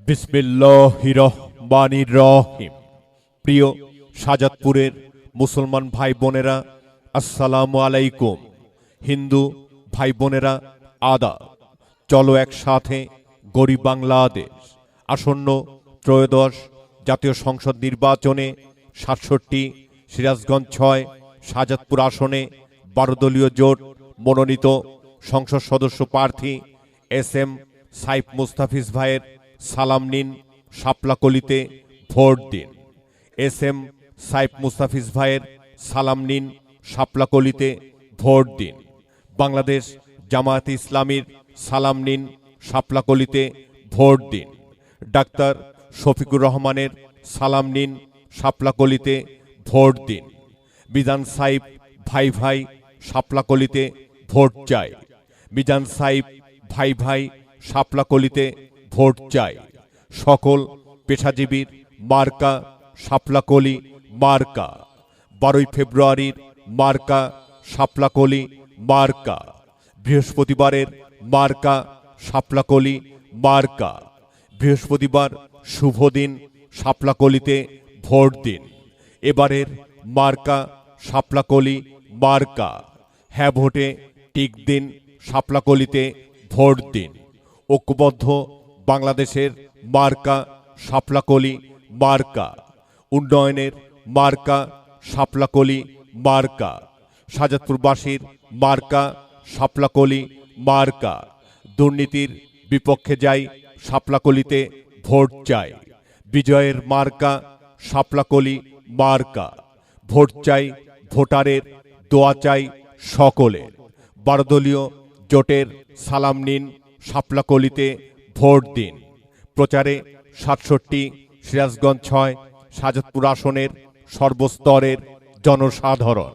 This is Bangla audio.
বিসমিল্লাহির রহমানির রহিম। প্রিয় শাহজাদপুরের মুসলমান ভাই বোনেরা, আসসালামু আলাইকুম। হিন্দু ভাই বোনেরা, আদাব। চলো একসাথে গড়ি বাংলাদেশ। আসন্ন ত্রয়োদশ জাতীয় সংসদ নির্বাচনে ৬৭ সিরাজগঞ্জ ৬ শাহজাদপুর আসনে ১২ দলীয় জোট মনোনীত সংসদ সদস্য প্রার্থী এস.এম. সাইফ মুস্তাফিজ ভাইয়ের সালাম নিন, শাপলাকলিতে ভোট দিন। এস.এম. সাইফ মুস্তাফিজ ভাইয়ের সালাম নিন, শাপলাকলিতে ভোট দিন। বাংলাদেশ জামায়াতে ইসলামীর সালাম নিন, শাপলাকলিতে ভোট দিন। ডাক্তার শফিকুর রহমানের সালাম নিন, শাপলাকলিতে ভোট দিন। মিজান সাইফ ভাই ভাই শাপলাকলিতে ভোট চাই। মিজান সাইফ ভাই ভাই শাপলাকলিতে ভোট চাই। সকল পেশাজীবীর মার্কা শাপলাকলি মার্কা। ১২ ফেব্রুয়ারির মার্কা শাপলাকলি মার্কা। বৃহস্পতিবারের মার্কা শাপলাকলি মার্কা। বৃহস্পতিবার শুভ দিন, শাপলাকলিতে ভোট দিন। এবারের মার্কা শাপলাকলি মার্কা। হ্যাঁ ভোটে টিক দিন, শাপলাকলিতে ভোট দিন। ঐক্যবদ্ধ বাংলাদেশের মার্কা শাপলাকলি মার্কা। উন্নয়নের মার্কা শাপলাকলি মার্কা। শাহজাদপুরবাসীর মার্কা শাপলাকলি মার্কা। দুর্নীতির বিপক্ষে যাই, শাপলাকলিতে ভোট চাই। বিজয়ের মার্কা শাপলাকলি মার্কা। ভোট চাই ভোটারের, দোয়া চাই সকলের। ১২ দলীয় জোটের সালাম নিন, শাপলাকলিতে ভোট দিন। প্রচারে ৬৭ সিরাজগঞ্জ ৬ শাহজাদপুর আসনের সর্বস্তরের জনসাধারণ।